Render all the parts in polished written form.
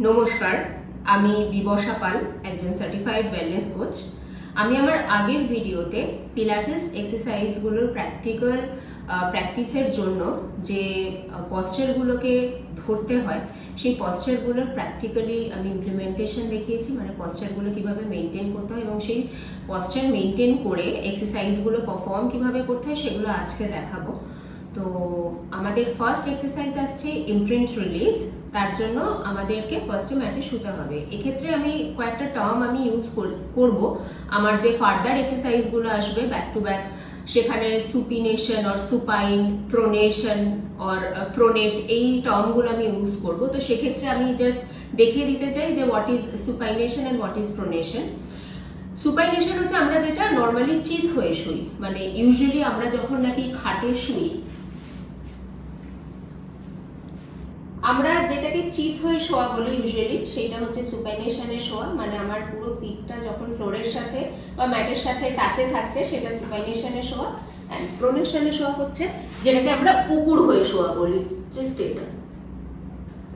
নমস্কার, আমি বিবশা পাল, একজন সার্টিফাইড ওয়েলনেস কোচ। আমি আমার আগের ভিডিওতে পিলাটেস এক্সারসাইজগুলোর প্র্যাকটিসের জন্য যে পশ্চারগুলোকে ধরতে হয় সেই পশ্চারগুলোর প্র্যাকটিক্যালি আমি ইমপ্লিমেন্টেশন দেখিয়েছি, মানে পশ্চারগুলো কীভাবে মেনটেন করতে হয় এবং সেই পশ্চার মেনটেন করে এক্সারসাইজগুলো পারফর্ম কীভাবে করতে হয় সেগুলো আজকে দেখাবো। তো আমাদের ফার্স্ট এক্সারসাইজ আসছে ইমপ্রিন্ট রিলিজ। তার জন্য আমাদেরকে ফার্স্টে ম্যাটে শুতে হবে। এক্ষেত্রে আমি কয়েকটা টার্ম ইউজ করব। আমার যে ফার্দার এক্সারসাইজগুলো আসবে ব্যাক টু ব্যাক, সেখানে সুপিনেশন অর সুপাইন, প্রোনেশন অর প্রোনেট, এই টার্মগুলো আমি ইউজ করব। তো সেক্ষেত্রে আমি জাস্ট দেখিয়ে দিতে চাই যে what is supination and what is pronation. Supination হচ্ছে আমরা যেটা নর্মালি চিত হয়ে শুই, মানে ইউজুয়ালি আমরা যখন নাকি খাটে শুই, আমরা যেটাকে চিত হয়ে শোয়া বলি ইউজুয়ালি, সেটা হচ্ছে সুপাইনেশনের শোয়া। মানে আমার পুরো পিঠটা যখন ফ্লোরের সাথে বা ম্যাটের সাথে টাচে থাকছে সেটা সুপাইনেশনের শোয়া। অ্যান্ড প্রোনেশনের শোয়া হচ্ছে যেটাকে আমরা কুকুর হয়ে শোয়া বলি, জাস্ট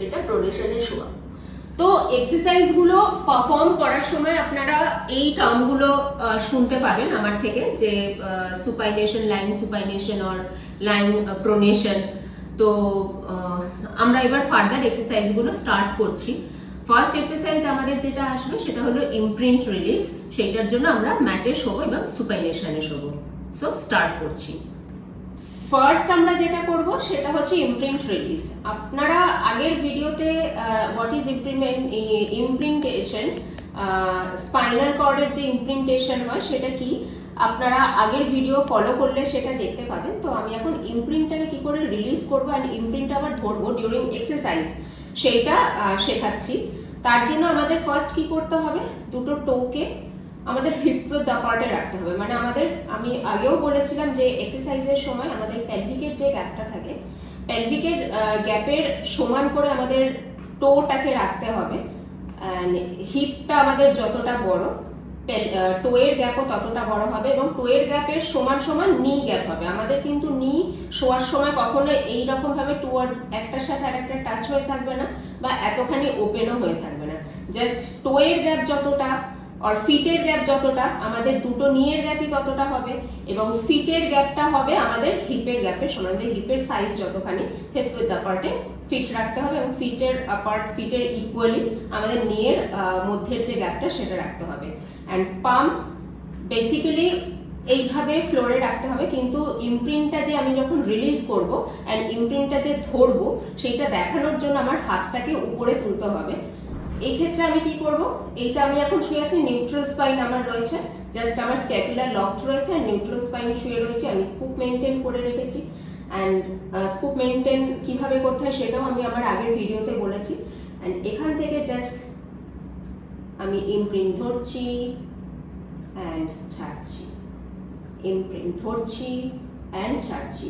এটা প্রোনেশনের শোয়া। তো এক্সারসাইজগুলো পারফর্ম করার সময় আপনারা এই টার্মগুলো শুনতে পাবেন আমার থেকে, যে সুপাইনেশন, লাইন সুপাইনেশন অর লাইন প্রোনেশন। তো আমরা এবার ফার্দার এক্সারসাইজগুলো স্টার্ট করছি। ফার্স্ট এক্সারসাইজ আমাদের যেটা আসবে সেটা হলো ইমপ্রিন্ট রিলিজ। সেইটার জন্য আমরা ম্যাটে শোবো এবং সুপাইনেশনে শোবো। সো স্টার্ট করছি। ফার্স্ট আমরা যেটা করব সেটা হচ্ছে ইমপ্রিন্ট রিলিজ। আপনারা আগের ভিডিওতে হোয়াট ইজ ইমপ্রিন্টেশন, স্পাইনাল কর্ডের যে ইমপ্রিন্টেশন হয় সেটা কি, আপনারা আগের ভিডিও ফলো করলে সেটা দেখতে পাবেন। তো আমি এখন ইমপ্রিন্টটাকে কি করে রিলিজ করবো আর ইমপ্রিন্ট আবার ধরবো ডিউরিং এক্সারসাইজ সেইটা শেখাচ্ছি। তার জন্য আমাদের ফার্স্ট কি করতে হবে, দুটো টোকে আমাদের হিপ পার্টে রাখতে হবে। মানে আমি আগেও বলেছিলাম যে এক্সারসাইজের সময় আমাদের পেলভিকের যে গ্যাপটা থাকে, পেলভিকের গ্যাপের সমান করে আমাদের টোটাকে রাখতে হবে। হিপটা আমাদের যতটা বড়, টোয়ের গ্যাপও ততটা বড় হবে এবং টোয়ের গ্যাপের সমান সমান নি গ্যাপ হবে। আমাদের কিন্তু নি শোয়ার সময় কখনো এইরকম ভাবে টুয়ার্ডস একটার সাথে আরেকটা টাচ হয়ে থাকবে না বা এতখানি ওপেনও হয়ে থাকবে না। জাস্ট টোয়ের গ্যাপ যতটা আর ফিটের গ্যাপ যতটা, আমাদের দুটো নিয়ের গ্যাপই ততটা হবে এবং ফিটের গ্যাপটা হবে আমাদের হিপের গ্যাপের সমান। আমাদের হিপের সাইজ যতখানি হিপ উইথ আপার্টে ফিট রাখতে হবে এবং ফিটের ইকুয়ালি আমাদের নিয়ের মধ্যের যে গ্যাপটা সেটা রাখতে হবে। অ্যান্ড পাম্প বেসিক্যালি এইভাবে ফ্লোরে রাখতে হবে, কিন্তু ইমপ্রিন্টটা যে আমি যখন রিলিজ করব অ্যান্ড ইমপ্রিন্টটা যে ধরবো সেইটা দেখানোর জন্য আমার হাতটাকে উপরে তুলতে হবে। এই ক্ষেত্রে আমি কি করব, এইটা আমি এখন শুয়ে আছি, নিউট্রাল স্পাইন আমার রয়েছে, জাস্ট আমার স্ক্যাপুলার লকড রয়েছে আর নিউট্রাল স্পাইন শুয়ে রয়েছে। আমি স্কুপ মেইনটেইন করে রেখেছি। অ্যান্ড স্কুপ মেইনটেইন কিভাবে করতে হয় সেটাও আমি আমার আগের ভিডিওতে বলেছি। অ্যান্ড এখান থেকে জাস্ট আমি ইমপ্রিন্ট ধরছি অ্যান্ড ছাড়ছি, ইমপ্রিন্ট ধরছি অ্যান্ড ছাড়ছি।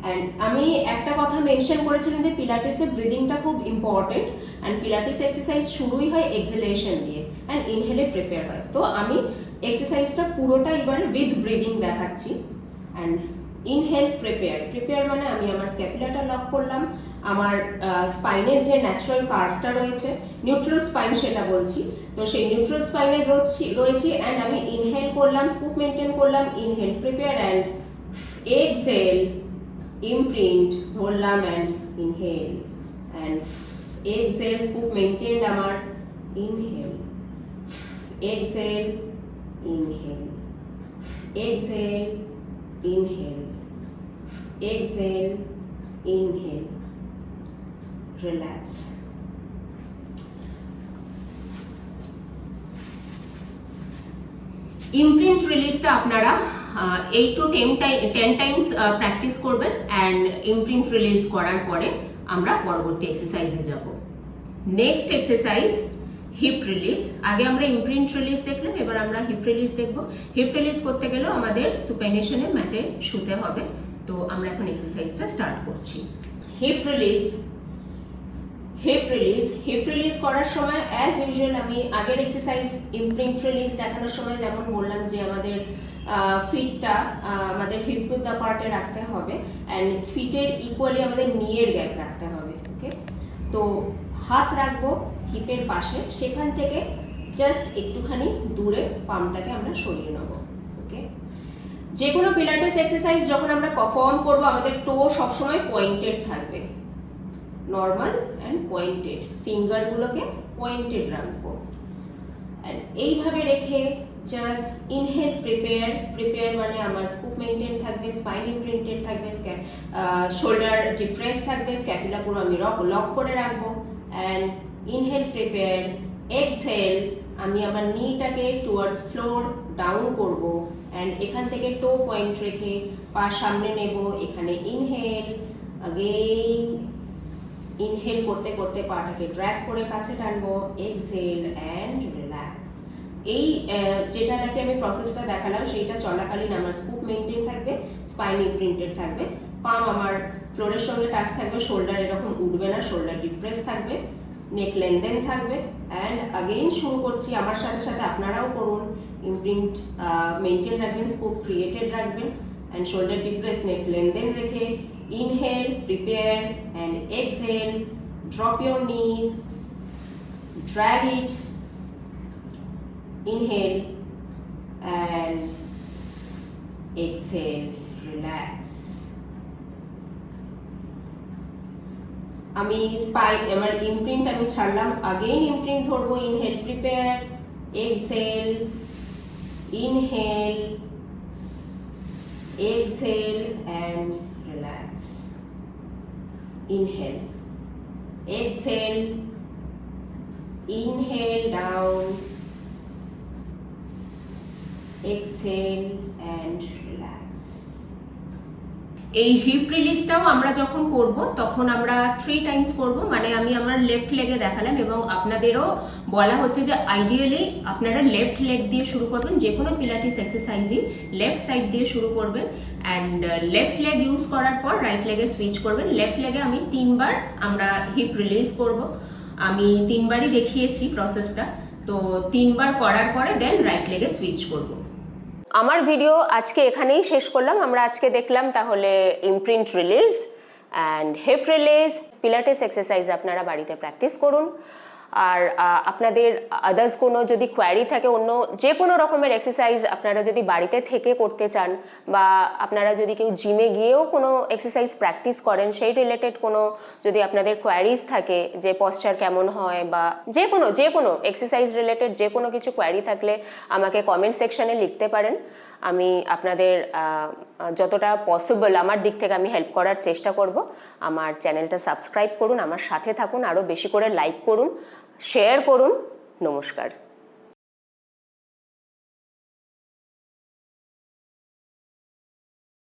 অ্যান্ড আমি একটা কথা মেনশন করেছিলাম যে পিলাটেসের ব্রিদিংটা খুব ইম্পর্টেন্ট। অ্যান্ড পিলাটেস এক্সারসাইজ শুরুই হয় এক্সহেলেশন দিয়ে অ্যান্ড ইনহেলে প্রিপেয়ার হয়। তো আমি এক্সারসাইজটা পুরোটা এবারে উইথ ব্রিদিং দেখাচ্ছি। অ্যান্ড ইনহেল প্রিপেয়ার মানে আমি আমার স্ক্যাপুলাটা লক করলাম, আমার স্পাইনের যে ন্যাচারাল কার্ভটা রয়েছে নিউট্রাল স্পাইন সেটা বলছি, তো সেই নিউট্রাল স্পাইনে রয়েছি। অ্যান্ড আমি ইনহেল করলাম, স্কুপ মেইনটেইন করলাম, inhale prepare and exhale, imprint ধরলাম and inhale and exhale, scoop maintain আমার, inhale, exhale, inhale, exhale, inhale, exhale, inhale, relax. Imprint রিলিজটা আপনারা 8 to 10 টাইমস প্র্যাকটিস করবেন। অ্যান্ড ইমপ্রিন্ট রিলিজ করার পরে আমরা পরবর্তী এক্সারসাইজে যাব। Next exercise hip release. আগে আমরা ইমপ্রিন্ট রিলিজ দেখলাম, এবার আমরা হিপ রিলিজ দেখব। হিপ রিলিজ করতে গেলেও আমাদের সুপাইনেশনে ম্যাটে শুতে হবে। তো আমরা এখন এক্সারসাইজটা স্টার্ট করছি। হিপ রিলিজ করার সময় অ্যাজ ইউজুয়াল আমি আগের এক্সারসাইজ ইমপ্রিন্ট রিলিজ দেখানোর সময় যেমন বললাম যে আমাদের ফিটটা আমাদের হিপ উইথ দ্য পার্টে রাখতে হবে অ্যান্ড ফিটের ইকুয়ালি আমাদের নিয়ের গ্যাপ রাখতে হবে। ওকে, তো হাত রাখবো হিপের পাশে, সেখান থেকে জাস্ট একটুখানি দূরে পামটাকে আমরা সরিয়ে নেব। ওকে, যে কোনো পিলাটেস এক্সারসাইজ যখন আমরা পারফর্ম করব আমাদের টো সবসময় পয়েন্টেড থাকবে, নর্মাল অ্যান্ড পয়েন্টেড, ফিঙ্গারগুলোকে পয়েন্টেড রাখবো। অ্যান্ড এইভাবে রেখে জাস্ট ইনহেল প্রিপেয়ার মানে আমার স্কুপ মেইনটেইন থাকবে, স্পাইন ইমপ্রিন্টেড থাকবে, শোল্ডার ডিপ্রেস থাকবে, স্ক্যাপুলা পুরো আমি লক করে রাখবো। অ্যান্ড ইনহেল প্রিপেয়ার, এক্সহেল আমি আমার নিটাকে টুয়ার্ডস ফ্লোর ডাউন করব। অ্যান্ড এখান থেকে টো পয়েন্ট রেখে পা সামনে নেব, এখানে ইনহেল, আগেইন ইনহেল করতে করতে পাটাকে ড্র্যাগ করে কাছে টানবো, এক্সহেল অ্যান্ড রিল্যাক্স। এই যেটা নাকি আমি প্রসেসটা দেখালাম সেইটা চলাকালীন আমার স্কুপ মেইনটেইন থাকবে, স্পাইন ইমপ্রিন্টেড থাকবে, পাম আমার ফ্লোরের সঙ্গে টাচ থাকবে, শোল্ডার এরকম উঠবে না, শোল্ডার ডিপ্রেস থাকবে, নেক লেনদেন থাকবে। অ্যান্ড আগেইন শুরু করছি, আমার সাথে সাথে আপনারাও করুন, ইমপ্রিন্ট মেইনটেইন রাখবেন, স্কুপ ক্রিয়েটেড রাখবেন, অ্যান্ড শোল্ডার ডিপ্রেস, নেক লেনদেন রেখে inhale, prepare and exhale, drop your knees, drag it, inhale and exhale, relax. আমি আমার ইমপ্রিন্ট আমি ছাড়লাম, আগেইন ইমপ্রিন্ট ধরবো, inhale prepare, exhale, inhale, exhale and relax. Inhale, exhale, inhale down, exhale and relax. এই heap রিলিজটাও আমরা যখন করব তখন আমরা 3 টাইমস করব, মানে আমি আমার লেফট লেগে দেখালাম এবং আপনাদেরও বলা হচ্ছে যে আইডিয়ালি আপনারা লেফট লেগ দিয়ে শুরু করবেন, যে কোনো পিলাটিস এক্সারসাইজই লেফট সাইড দিয়ে শুরু করবেন। অ্যান্ড লেফট লেগ ইউজ করার পর রাইট লেগে সুইচ করবেন। লেফট লেগে আমি 3বার আমরা হিপ রিলিজ করব, আমি 3বারই দেখিয়েছি প্রসেসটা, তো 3বার করার পরে দেন রাইট লেগে সুইচ করব। আমার ভিডিও আজকে এখানেই শেষ করলাম। আমরা আজকে দেখলাম তাহলে imprint release and hip release. Pilates exercise আপনারা বাড়িতে প্র্যাকটিস করুন। আর আপনাদের আদার্স কোনো যদি কোয়ারি থাকে, অন্য যে কোনো রকমের এক্সারসাইজ আপনারা যদি বাড়িতে থেকে করতে চান, বা আপনারা যদি কেউ জিমে গিয়েও কোনো এক্সারসাইজ প্র্যাকটিস করেন, সেই রিলেটেড কোনো যদি আপনাদের কোয়ারিজ থাকে, যে পশ্চার কেমন হয় বা যে কোনো এক্সারসাইজ রিলেটেড যে কোনো কিছু কোয়ারি থাকলে আমাকে কমেন্ট সেকশানে লিখতে পারেন। আমি আপনাদের যতটা পসিবল আমার দিক থেকে আমি হেল্প করার চেষ্টা করব। আমার চ্যানেলটা সাবস্ক্রাইব করুন, আমার সাথে থাকুন, আরও বেশি করে লাইক করুন, শেয়ার করুন। নমস্কার।